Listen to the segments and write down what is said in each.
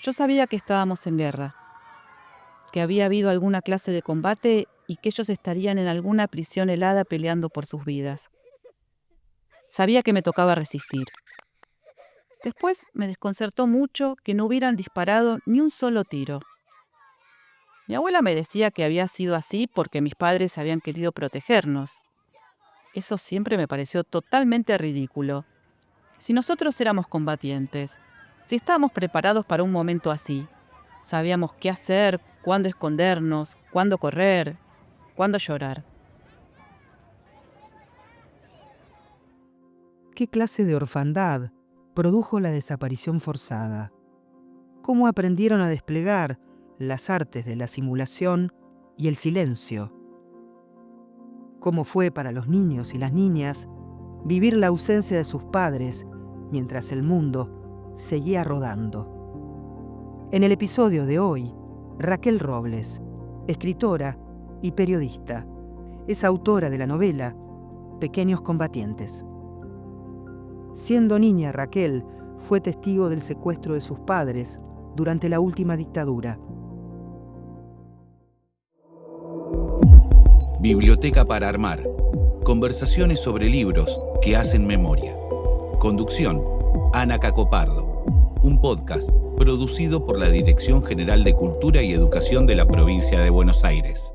Yo sabía que estábamos en guerra, que había habido alguna clase de combate y que ellos estarían en alguna prisión helada peleando por sus vidas. Sabía que me tocaba resistir. Después me desconcertó mucho que no hubieran disparado ni un solo tiro. Mi abuela me decía que había sido así porque mis padres habían querido protegernos. Eso siempre me pareció totalmente ridículo. Si nosotros éramos combatientes, si estábamos preparados para un momento así, sabíamos qué hacer, cuándo escondernos, cuándo correr, cuándo llorar. ¿Qué clase de orfandad produjo la desaparición forzada? ¿Cómo aprendieron a desplegar las artes de la simulación y el silencio? ¿Cómo fue para los niños y las niñas vivir la ausencia de sus padres mientras el mundo seguía rodando? En el episodio de hoy, Raquel Robles, escritora y periodista, es autora de la novela Pequeños Combatientes. Siendo niña, Raquel fue testigo del secuestro de sus padres durante la última dictadura. Biblioteca para armar. Conversaciones sobre libros que hacen memoria. Conducción, Ana Cacopardo. Un podcast producido por la Dirección General de Cultura y Educación de la Provincia de Buenos Aires.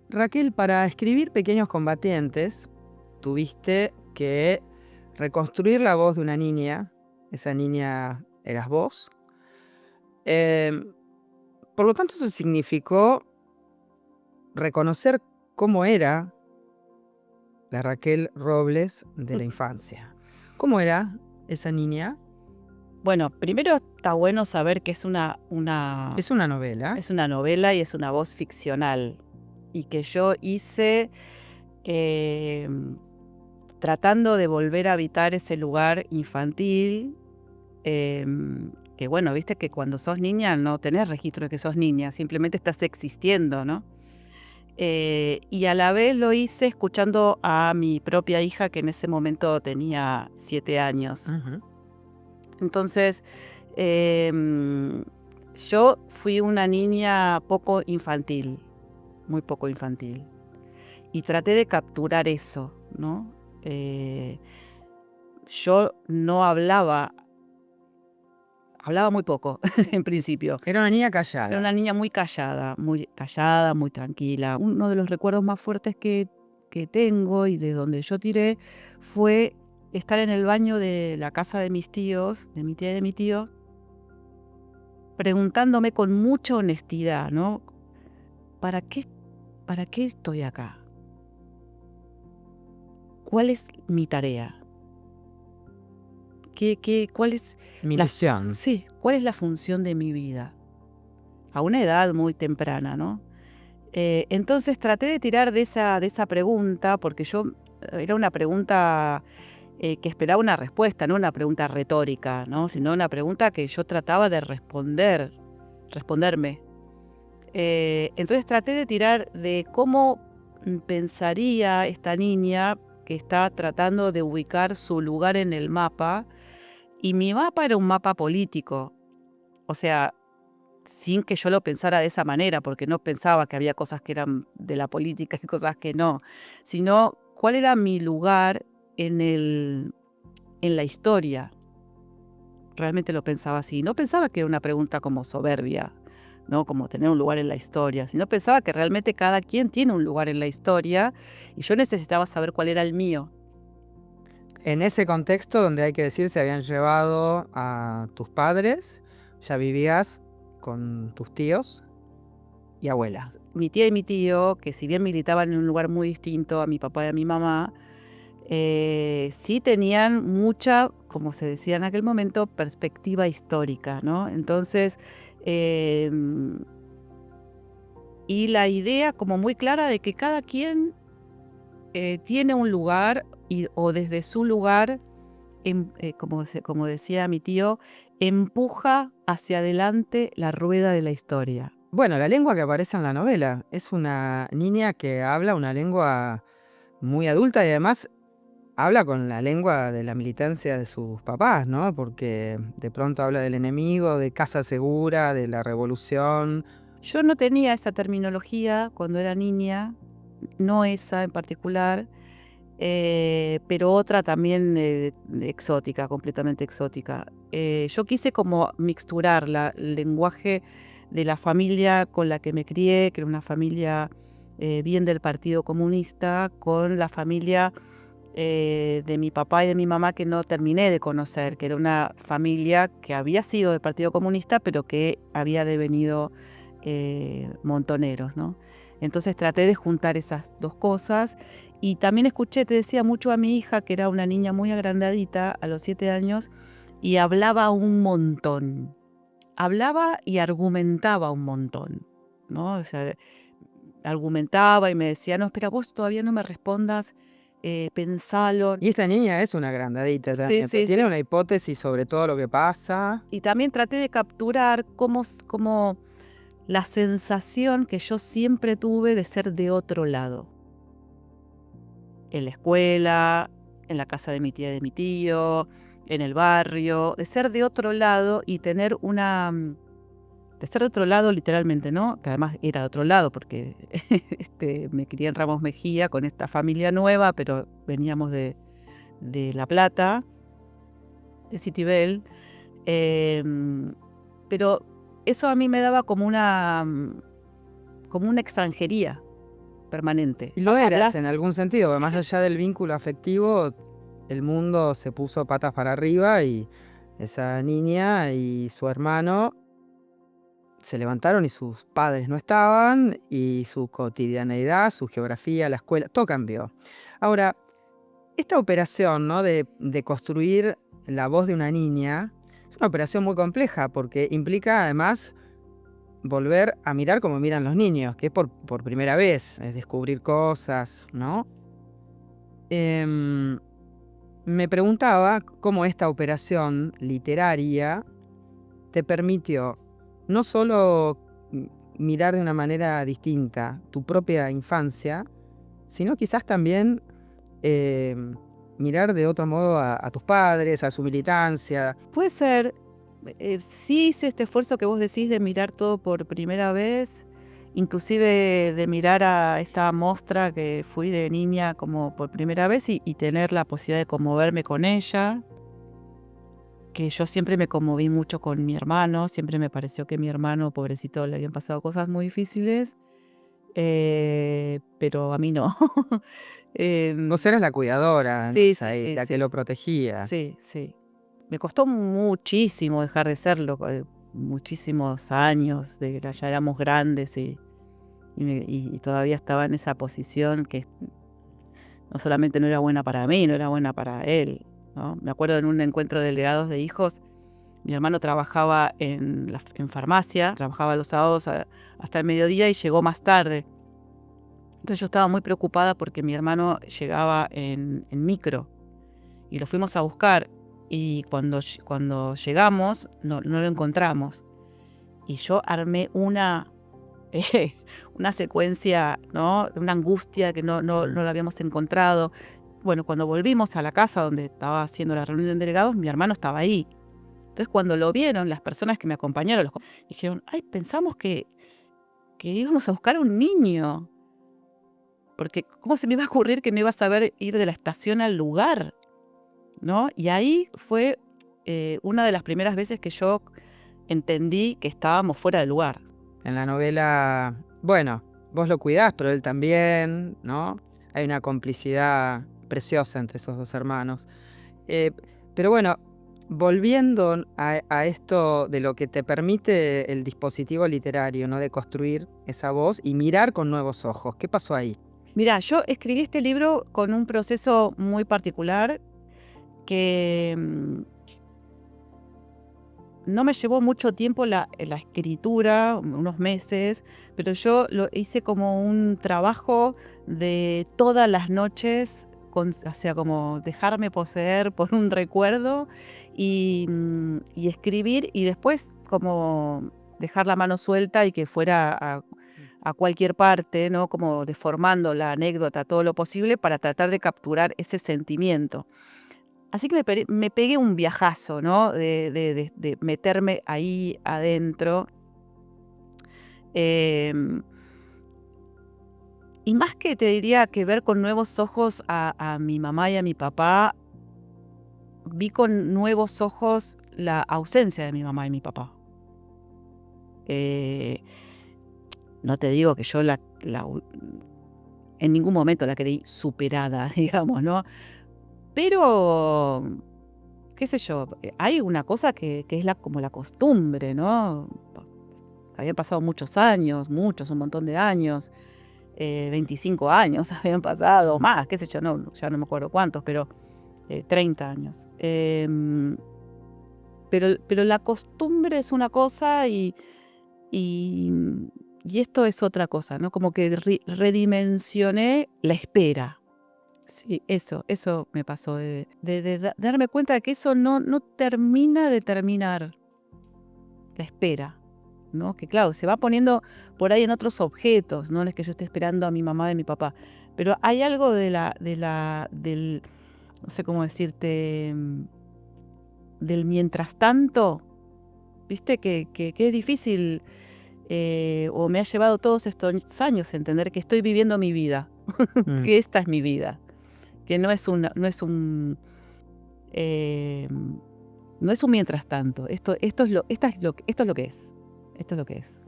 Raquel, para escribir Pequeños Combatientes, tuviste que reconstruir la voz de una niña. Esa niña eras vos. Por lo tanto, eso significó reconocer cómo era la Raquel Robles de la infancia. ¿Cómo era esa niña? Bueno, primero está bueno saber que es una Es una novela. es una novela y es una voz ficcional. Y que yo hice tratando de volver a habitar ese lugar infantil, que bueno, viste que cuando sos niña no tenés registro de que sos niña, simplemente estás existiendo, ¿no? Y a la vez lo hice escuchando a mi propia hija, que en ese momento tenía 7 años. Entonces, yo fui una niña poco infantil, muy poco infantil. Y traté de capturar eso, ¿no? Yo no hablaba muy poco en principio. Era una niña callada. Era una niña muy callada, muy tranquila. Uno de los recuerdos más fuertes que tengo y de donde yo tiré fue estar en el baño de la casa de mis tíos, de mi tía y de mi tío, preguntándome con mucha honestidad, ¿no? ¿Para qué estoy acá? ¿Cuál es mi tarea? ¿Cuál es Mi misión. Sí, ¿cuál es la función de mi vida? A una edad muy temprana, ¿no? Entonces traté de tirar de esa pregunta, porque era una pregunta que esperaba una respuesta, no una pregunta retórica, ¿no? Sino una pregunta que yo trataba de responderme. Entonces traté de tirar de cómo pensaría esta niña que está tratando de ubicar su lugar en el mapa, y mi mapa era un mapa político, o sea, sin que yo lo pensara de esa manera, porque no pensaba que había cosas que eran de la política y cosas que no, sino cuál era mi lugar en la historia. Realmente lo pensaba así. No pensaba que era una pregunta como soberbia, ¿no? Como tener un lugar en la historia, sino pensaba que realmente cada quien tiene un lugar en la historia y yo necesitaba saber cuál era el mío. En ese contexto donde hay que decir se habían llevado a tus padres, ya vivías con tus tíos y abuelas. Mi tía y mi tío, que si bien militaban en un lugar muy distinto a mi papá y a mi mamá, sí tenían mucha, como se decía en aquel momento, perspectiva histórica, ¿no? Entonces, y la idea como muy clara de que cada quien tiene un lugar o desde su lugar, como decía mi tío, empuja hacia adelante la rueda de la historia. Bueno, la lengua que aparece en la novela es una niña que habla una lengua muy adulta y además habla con la lengua de la militancia de sus papás, ¿no? Porque de pronto habla del enemigo, de casa segura, de la revolución. Yo no tenía esa terminología cuando era niña, no esa en particular, pero otra también exótica, completamente exótica. Yo quise como mixturar el lenguaje de la familia con la que me crié, que era una familia bien del Partido Comunista, con la familia de mi papá y de mi mamá que no terminé de conocer, que era una familia que había sido del Partido Comunista, pero que había devenido montoneros, ¿no? Entonces traté de juntar esas dos cosas y también escuché, te decía mucho a mi hija, que era una niña muy agrandadita a los 7 años y hablaba un montón. Hablaba y argumentaba un montón, ¿no? O sea, argumentaba y me decía, no, espera, vos todavía no me respondas, pensalo. Y esta niña es una agrandadita Sí, también, sí, tiene sí. una hipótesis sobre todo lo que pasa. Y también traté de capturar cómo la sensación que yo siempre tuve de ser de otro lado. En la escuela, en la casa de mi tía y de mi tío, en el barrio, de ser de otro lado y tener de ser de otro lado literalmente, ¿no? Que además era de otro lado porque me crié en Ramos Mejía con esta familia nueva, pero veníamos de La Plata, de Citibel. Pero eso a mí me daba como una extranjería permanente. Y lo eras Hablas- en algún sentido, porque más allá del vínculo afectivo, el mundo se puso patas para arriba y esa niña y su hermano se levantaron y sus padres no estaban y su cotidianeidad, su geografía, la escuela, todo cambió. Ahora, esta operación, ¿no? de construir la voz de una niña es una operación muy compleja porque implica además volver a mirar como miran los niños, que es por primera vez, es descubrir cosas, ¿no? Me preguntaba cómo esta operación literaria te permitió no solo mirar de una manera distinta tu propia infancia, sino quizás también mirar de otro modo a tus padres, a su militancia. Puede ser, sí hice este esfuerzo que vos decís de mirar todo por primera vez, inclusive de mirar a esta mostra que fui de niña como por primera vez y tener la posibilidad de conmoverme con ella, que yo siempre me conmoví mucho con mi hermano, siempre me pareció que mi hermano, pobrecito, le habían pasado cosas muy difíciles, pero a mí no. Vos eras la cuidadora, Sí, entonces sí, ahí, sí, la que sí, lo protegía. sí, sí. Me costó muchísimo dejar de serlo, muchísimos años, ya éramos grandes y todavía estaba en esa posición que no solamente no era buena para mí, no era buena para él, ¿no? Me acuerdo en un encuentro de delegados de hijos, mi hermano trabajaba en farmacia, trabajaba los sábados hasta el mediodía y llegó más tarde. Entonces yo estaba muy preocupada porque mi hermano llegaba en micro y lo fuimos a buscar y cuando llegamos no lo encontramos. Y yo armé una secuencia, ¿no? De una angustia que no la habíamos encontrado. Bueno, cuando volvimos a la casa donde estaba haciendo la reunión de delegados, mi hermano estaba ahí. Entonces cuando lo vieron, las personas que me acompañaron, dijeron, ay, pensamos que íbamos a buscar a un niño. Porque ¿cómo se me iba a ocurrir que no iba a saber ir de la estación al lugar? ¿No? Y ahí fue una de las primeras veces que yo entendí que estábamos fuera de lugar. En la novela, bueno, vos lo cuidás, pero él también, ¿no? Hay una complicidad preciosa entre esos dos hermanos. Pero bueno, volviendo a esto de lo que te permite el dispositivo literario, ¿no? De construir esa voz y mirar con nuevos ojos. ¿Qué pasó ahí? Mirá, yo escribí este libro con un proceso muy particular que no me llevó mucho tiempo la escritura, unos meses, pero yo lo hice como un trabajo de todas las noches, o sea, como dejarme poseer por un recuerdo y escribir y después como dejar la mano suelta y que fuera a cualquier parte, ¿no? Como deformando la anécdota todo lo posible para tratar de capturar ese sentimiento. Así que me pegué un viajazo, ¿no? De meterme ahí adentro. Em, y más que te diría que ver con nuevos ojos a mi mamá y a mi papá, vi con nuevos ojos la ausencia de mi mamá y mi papá. Eh, no te digo que yo en ningún momento la creí superada, digamos, ¿no? Pero, qué sé yo, hay una cosa que es como la costumbre, ¿no? Habían pasado muchos años, un montón de años, 25 años habían pasado, más, qué sé yo, no, ya no me acuerdo cuántos, pero 30 años. Pero la costumbre es una cosa y esto es otra cosa, ¿no? Como que redimensioné la espera. Sí, eso me pasó, de darme cuenta de que eso no termina de terminar, la espera, ¿no? Que claro, se va poniendo por ahí en otros objetos, no es que yo esté esperando a mi mamá y a mi papá, pero hay algo del, no sé cómo decirte, del mientras tanto, viste, que es difícil, o me ha llevado todos estos años a entender que estoy viviendo mi vida, que esta es mi vida, que no es un mientras tanto. Esto es lo que es. Esto es lo que es.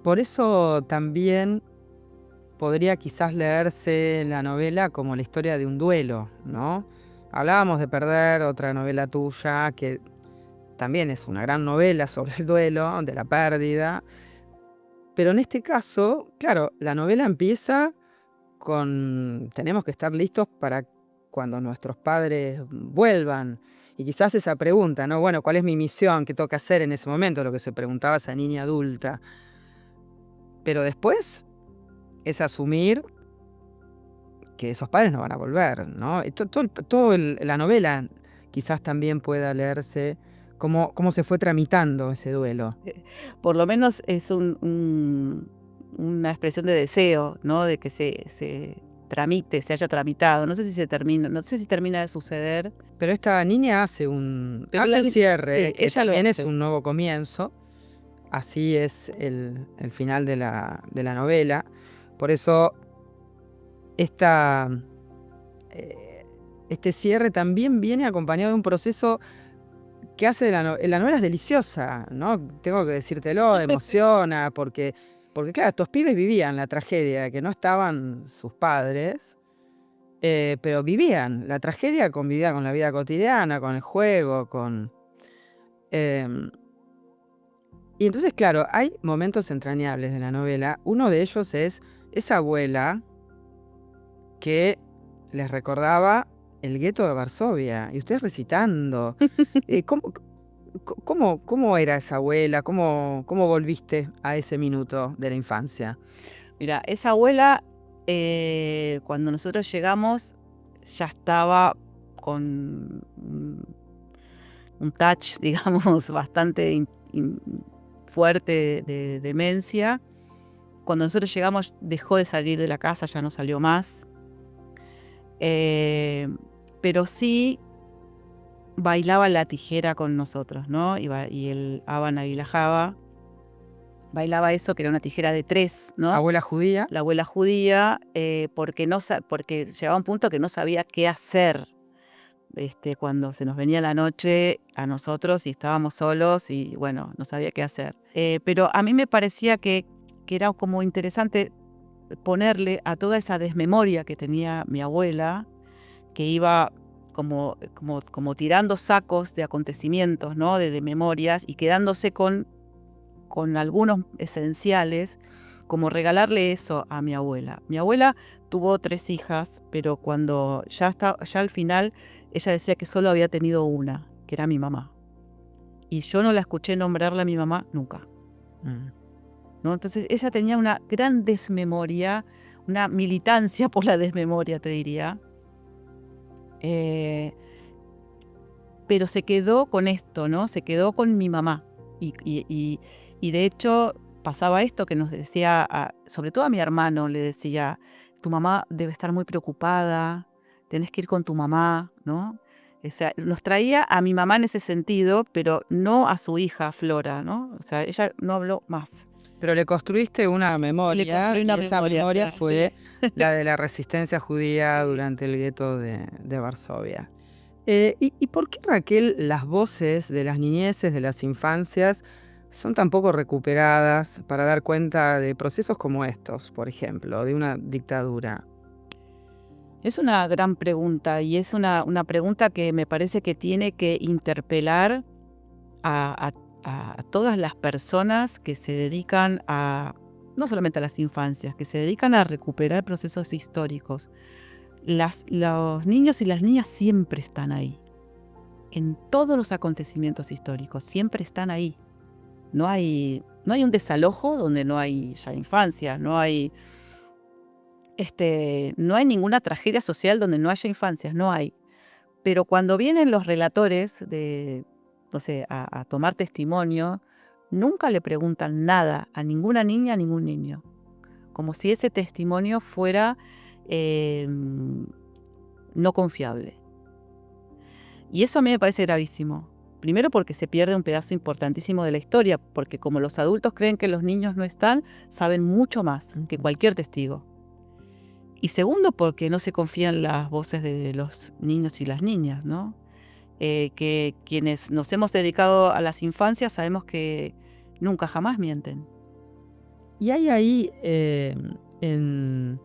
Por eso también podría quizás leerse la novela como la historia de un duelo, ¿no? Hablábamos de Perder, otra novela tuya, que también es una gran novela sobre el duelo, de la pérdida. Pero en este caso, claro, la novela empieza con tenemos que estar listos para cuando nuestros padres vuelvan. Y quizás esa pregunta, ¿no? Bueno, ¿cuál es mi misión? ¿Qué toca hacer en ese momento? Lo que se preguntaba esa niña adulta. Pero después es asumir que esos padres no van a volver, ¿no? Y la novela quizás también pueda leerse cómo se fue tramitando ese duelo. Por lo menos es una expresión de deseo, ¿no? De que se tramite, se haya tramitado. No sé si termina de suceder. Pero esta niña hace un Pero cierre, sí, que ella lo también es hace. un nuevo comienzo. Así es el final de la novela. Por eso este cierre también viene acompañado de un proceso que hace la novela es deliciosa, ¿no? Tengo que decírtelo, emociona, porque claro, estos pibes vivían la tragedia de que no estaban sus padres, pero vivían la tragedia, convivía con la vida cotidiana, con el juego, y entonces, claro, hay momentos entrañables de la novela. Uno de ellos es esa abuela que les recordaba el gueto de Varsovia, y ustedes recitando. ¿Cómo era esa abuela? ¿Cómo volviste a ese minuto de la infancia? Mira, esa abuela, cuando nosotros llegamos, ya estaba con un touch, digamos, bastante fuerte de demencia. Cuando nosotros llegamos, dejó de salir de la casa, ya no salió más. Pero sí bailaba la tijera con nosotros, ¿no? Y el Aba Nagila Java bailaba eso, que era una tijera de 3, ¿no? Abuela judía. La abuela judía, porque llegaba un punto que no sabía qué hacer, cuando se nos venía la noche a nosotros y estábamos solos y bueno, no sabía qué hacer. Pero a mí me parecía que era como interesante ponerle a toda esa desmemoria que tenía mi abuela, que iba como tirando sacos de acontecimientos, ¿no? de memorias, y quedándose con algunos esenciales, como regalarle eso a mi abuela. Mi abuela tuvo 3 hijas, pero cuando ya al final, ella decía que solo había tenido una, que era mi mamá. Y yo no la escuché nombrarla a mi mamá nunca. ¿No? Entonces ella tenía una gran desmemoria, una militancia por la desmemoria, te diría. Pero se quedó con esto, ¿no? Se quedó con mi mamá. Y de hecho, pasaba esto que nos decía, sobre todo a mi hermano, le decía, tu mamá debe estar muy preocupada, tenés que ir con tu mamá, ¿no? O sea, nos traía a mi mamá en ese sentido, pero no a su hija Flora, ¿no? O sea, ella no habló más. Pero le construiste una Le memoria construí una y esa memoria, memoria o sea, fue sí. la de la resistencia judía Sí. durante el gueto de Varsovia. ¿Y por qué, Raquel, las voces de las niñeces, de las infancias, son tan poco recuperadas para dar cuenta de procesos como estos, por ejemplo, de una dictadura? Es una gran pregunta y es una pregunta que me parece que tiene que interpelar a todas las personas que se dedican no solamente a las infancias, que se dedican a recuperar procesos históricos. Los niños y las niñas siempre están ahí, en todos los acontecimientos históricos, siempre están ahí. No hay un desalojo donde no hay ya infancia, no hay ninguna tragedia social donde no haya infancias, no hay. Pero cuando vienen los relatores no sé, a tomar testimonio, nunca le preguntan nada a ninguna niña, a ningún niño. Como si ese testimonio fuera no confiable. Y eso a mí me parece gravísimo. Primero porque se pierde un pedazo importantísimo de la historia, porque como los adultos creen que los niños no están, saben mucho más que cualquier testigo. Y segundo, porque no se confían las voces de los niños y las niñas, ¿no? Que quienes nos hemos dedicado a las infancias sabemos que nunca jamás mienten. Y hay ahí, en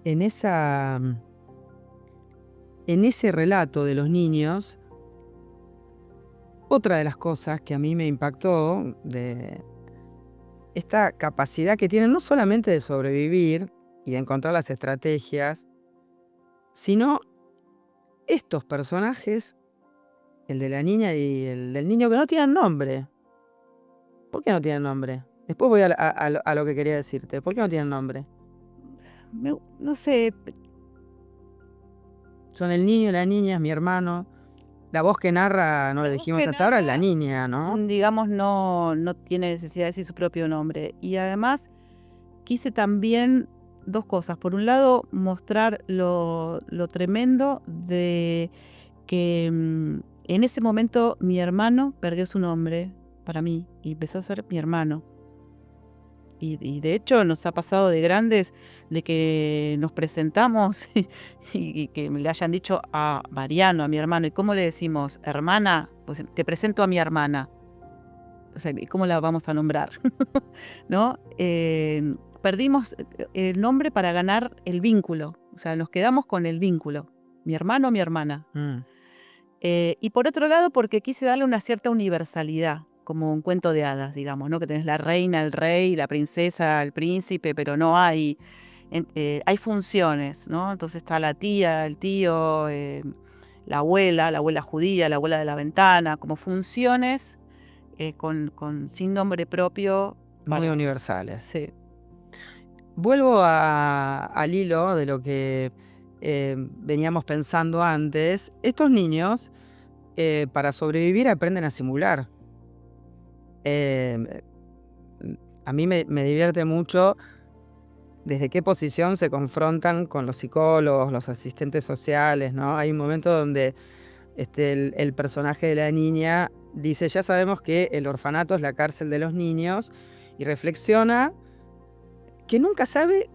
ese relato de los niños, otra de las cosas que a mí me impactó de esta capacidad que tienen no solamente de sobrevivir y de encontrar las estrategias, sino estos personajes, el de la niña y el del niño, que no tienen nombre. ¿Por qué no tienen nombre? Después voy a lo que quería decirte. ¿Por qué no tienen nombre? No sé, Son el niño y la niña, es mi hermano. La voz que narra, no le la voz dijimos que hasta ahora, es la narra, niña, ¿no? digamos, no tiene necesidad de decir su propio nombre. Y además quise también dos cosas. Por un lado, mostrar lo tremendo de que en ese momento mi hermano perdió su nombre para mí y empezó a ser mi hermano. Y de hecho nos ha pasado de grandes de que nos presentamos y que le hayan dicho a Mariano, a mi hermano. ¿Y cómo le decimos? Hermana, pues te presento a mi hermana. O sea, ¿y cómo la vamos a nombrar? ¿No? Perdimos el nombre para ganar el vínculo. O sea, nos quedamos con el vínculo. Mi hermano, mi hermana. Y por otro lado, porque quise darle una cierta universalidad, como un cuento de hadas, digamos, ¿no? Que tenés la reina, el rey, la princesa, el príncipe, pero no hay, hay funciones, ¿no? Entonces está la tía, el tío, la abuela judía, la abuela de la ventana, como funciones sin nombre propio. Muy universales. Sí. Vuelvo al hilo de lo que veníamos pensando antes. Estos niños, para sobrevivir, aprenden a simular. A mí me divierte mucho desde qué posición se confrontan con los psicólogos, los asistentes sociales, ¿no? Hay un momento donde el personaje de la niña dice, ya sabemos que el orfanato es la cárcel de los niños, y reflexiona que nunca sabe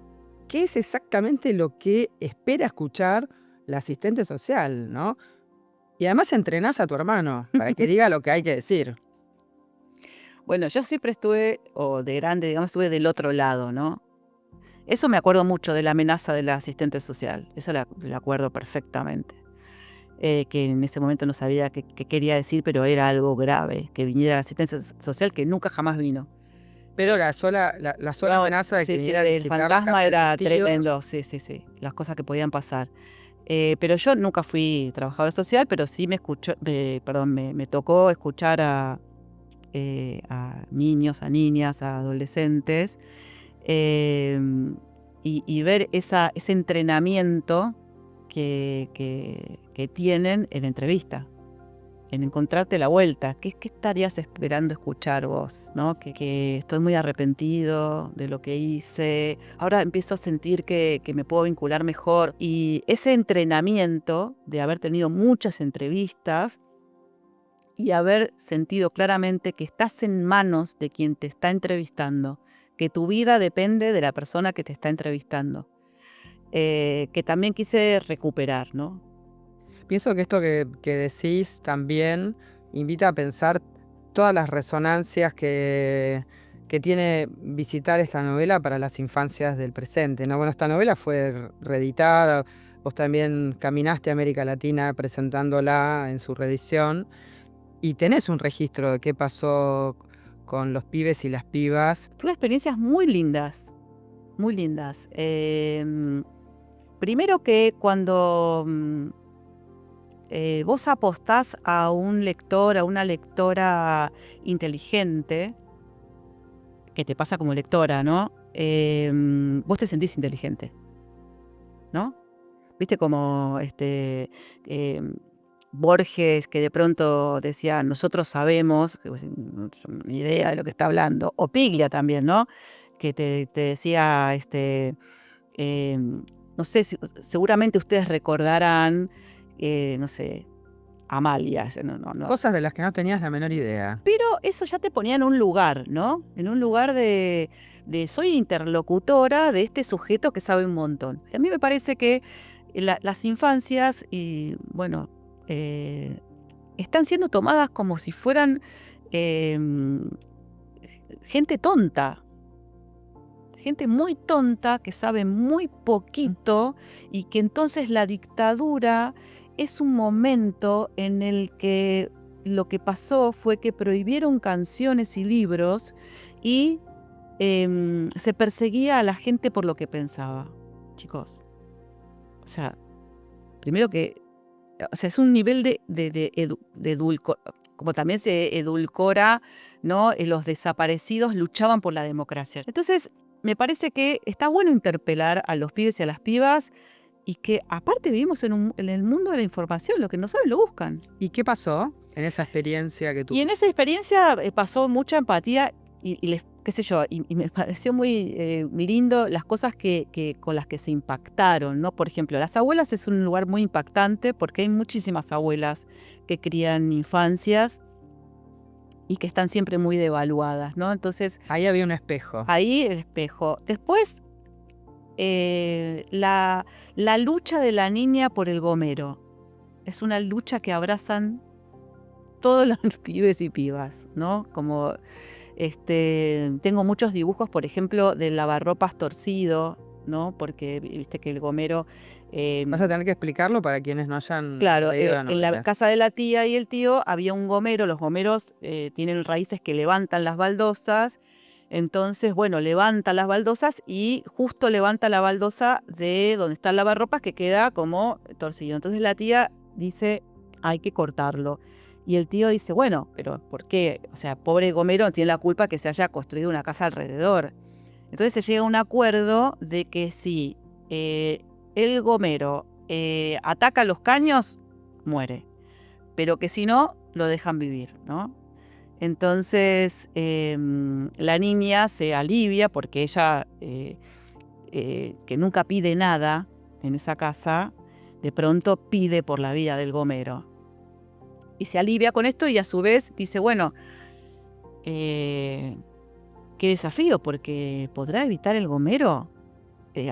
qué es exactamente lo que espera escuchar la asistente social, ¿no? Y además entrenás a tu hermano para que diga lo que hay que decir. Bueno, yo siempre estuve, o de grande, digamos, estuve del otro lado, ¿no? Eso me acuerdo mucho de la amenaza de la asistente social, eso la acuerdo perfectamente. Que en ese momento no sabía qué quería decir, pero era algo grave, que viniera la asistencia social, que nunca jamás vino. Pero la sola amenaza de que viniera a el visitar la fantasma casa de era tus tíos. tremendo, sí, las cosas que podían pasar. Pero yo nunca fui trabajadora social, pero sí me tocó escuchar a niños, a niñas, a adolescentes, y ver ese entrenamiento que tienen en entrevista. en encontrarte la vuelta. ¿Qué estarías esperando escuchar vos? ¿No? Que estoy muy arrepentido de lo que hice. Ahora empiezo a sentir que me puedo vincular mejor. Y ese entrenamiento de haber tenido muchas entrevistas y haber sentido claramente que estás en manos de quien te está entrevistando, que tu vida depende de la persona que te está entrevistando, que también quise recuperar, ¿no? Pienso que esto que decís también invita a pensar todas las resonancias que tiene visitar esta novela para las infancias del presente, ¿no? Bueno, esta novela fue reeditada, vos también caminaste a América Latina presentándola en su reedición y tenés un registro de qué pasó con los pibes y las pibas. Tuve experiencias muy lindas, muy lindas. Primero que cuando vos apostás a un lector, a una lectora inteligente, que te pasa como lectora, ¿no? Vos te sentís inteligente, ¿no? Viste como Borges, que de pronto decía, nosotros sabemos, no tengo ni idea de lo que está hablando, o Piglia también, ¿no? Que te decía, no sé, seguramente ustedes recordarán, no sé, Amalia. No. Cosas de las que no tenías la menor idea. Pero eso ya te ponía en un lugar, ¿no? En un lugar de soy interlocutora de este sujeto que sabe un montón. A mí me parece que las infancias, y bueno, están siendo tomadas como si fueran gente tonta. Gente muy tonta que sabe muy poquito y que entonces la dictadura es un momento en el que lo que pasó fue que prohibieron canciones y libros y se perseguía a la gente por lo que pensaba, chicos. O sea, primero que, o sea, es un nivel de como también se edulcora, ¿no? Los desaparecidos luchaban por la democracia. Entonces, me parece que está bueno interpelar a los pibes y a las pibas y que aparte vivimos en el mundo de la información, lo que no saben lo buscan. ¿Y qué pasó en esa experiencia que tú? Y en esa experiencia pasó mucha empatía y les, qué sé yo, y me pareció muy lindo las cosas con las que se impactaron, ¿no? Por ejemplo, las abuelas es un lugar muy impactante porque hay muchísimas abuelas que crían infancias y que están siempre muy devaluadas, ¿no? Entonces, ahí había un espejo. Ahí el espejo. Después, la lucha de la niña por el gomero. Es una lucha que abrazan todos los pibes y pibas, ¿no? Como tengo muchos dibujos, por ejemplo, del lavarropas torcido, ¿no? Porque viste que el gomero... Vas a tener que explicarlo para quienes no hayan... Claro, en la casa de la tía y el tío había un gomero. Los gomeros tienen raíces que levantan las baldosas. Entonces, bueno, levanta las baldosas y justo levanta la baldosa de donde está el lavarropas que queda como torcido. Entonces la tía dice, hay que cortarlo. Y el tío dice, bueno, pero ¿por qué? O sea, pobre gomero no tiene la culpa que se haya construido una casa alrededor. Entonces se llega a un acuerdo de que si el gomero ataca los caños, muere. Pero que si no, lo dejan vivir, ¿no? Entonces la niña se alivia porque ella, que nunca pide nada en esa casa, de pronto pide por la vida del gomero. Y se alivia con esto y a su vez dice, bueno, qué desafío, porque ¿podrá evitar el gomero que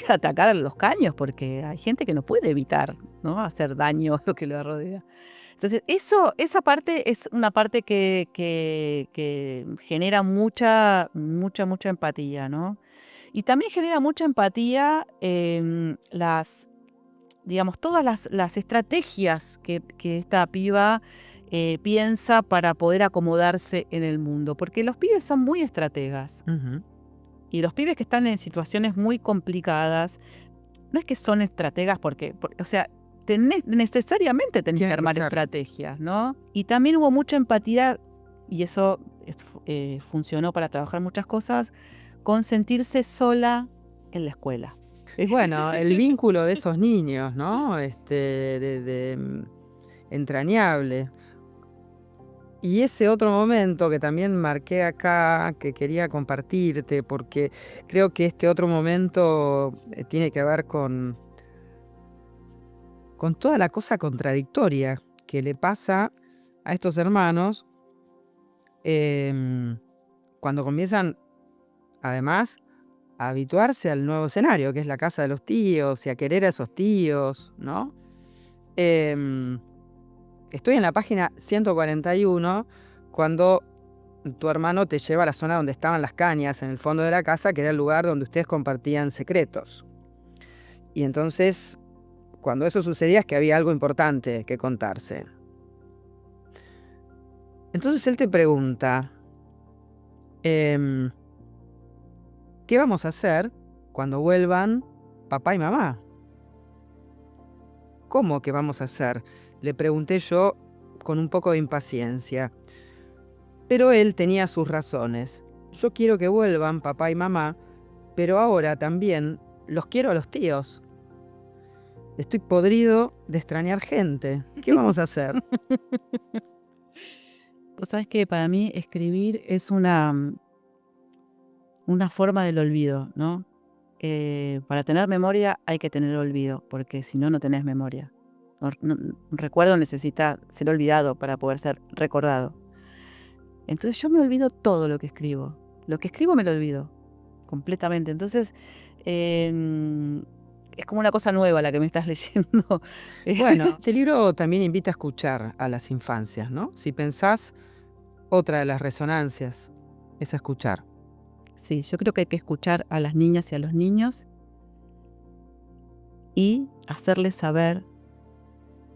atacar a los caños? Porque hay gente que no puede evitar, ¿no? Hacer daño a lo que lo rodea. Entonces, esa parte es una parte que genera mucha empatía, ¿no? Y también genera mucha empatía todas las estrategias que esta piba piensa para poder acomodarse en el mundo. Porque los pibes son muy estrategas. Uh-huh. Y los pibes que están en situaciones muy complicadas, no es que son estrategas o sea, necesariamente tenés que armar estrategias, ¿no? Y también hubo mucha empatía, y eso funcionó para trabajar muchas cosas, con sentirse sola en la escuela. Bueno, el vínculo de esos niños, ¿no? Entrañable. Y ese otro momento que también marqué acá, que quería compartirte, porque creo que este otro momento tiene que ver con toda la cosa contradictoria que le pasa a estos hermanos cuando comienzan, además, a habituarse al nuevo escenario, que es la casa de los tíos, y a querer a esos tíos, ¿no? Estoy en la página 141, cuando tu hermano te lleva a la zona donde estaban las cañas, en el fondo de la casa, que era el lugar donde ustedes compartían secretos. Y entonces, cuando eso sucedía, es que había algo importante que contarse. Entonces él te pregunta, ¿qué vamos a hacer cuando vuelvan papá y mamá? ¿Cómo que vamos a hacer? Le pregunté yo con un poco de impaciencia. Pero él tenía sus razones. Yo quiero que vuelvan papá y mamá, pero ahora también los quiero a los tíos. Estoy podrido de extrañar gente. ¿Qué vamos a hacer? Pues sabes que para mí escribir es una forma del olvido, ¿no? Para tener memoria hay que tener olvido, porque si no, no tenés memoria. Un recuerdo necesita ser olvidado para poder ser recordado. Entonces yo me olvido todo lo que escribo. Lo que escribo me lo olvido completamente. Entonces es como una cosa nueva la que me estás leyendo. Bueno, este libro también invita a escuchar a las infancias, ¿no? Si pensás, otra de las resonancias es escuchar. Sí, yo creo que hay que escuchar a las niñas y a los niños y hacerles saber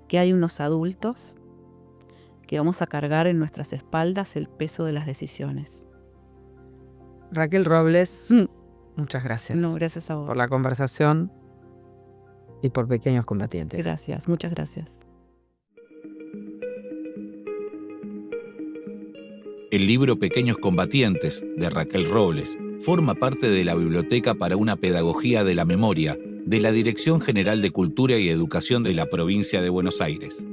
que hay unos adultos que vamos a cargar en nuestras espaldas el peso de las decisiones. Raquel Robles, muchas gracias. No, gracias a vos. Por la conversación y por Pequeños Combatientes. Gracias, muchas gracias. El libro Pequeños Combatientes, de Raquel Robles, forma parte de la Biblioteca para una Pedagogía de la Memoria de la Dirección General de Cultura y Educación de la Provincia de Buenos Aires.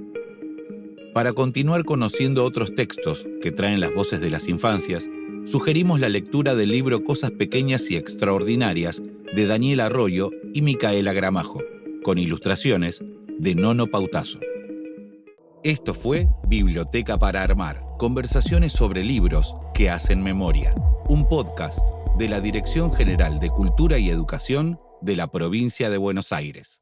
Para continuar conociendo otros textos que traen las voces de las infancias, sugerimos la lectura del libro Cosas Pequeñas y Extraordinarias de Daniel Arroyo y Micaela Gramajo, con ilustraciones de Nono Pautazo. Esto fue Biblioteca para Armar, conversaciones sobre libros que hacen memoria, un podcast de la Dirección General de Cultura y Educación de la Provincia de Buenos Aires.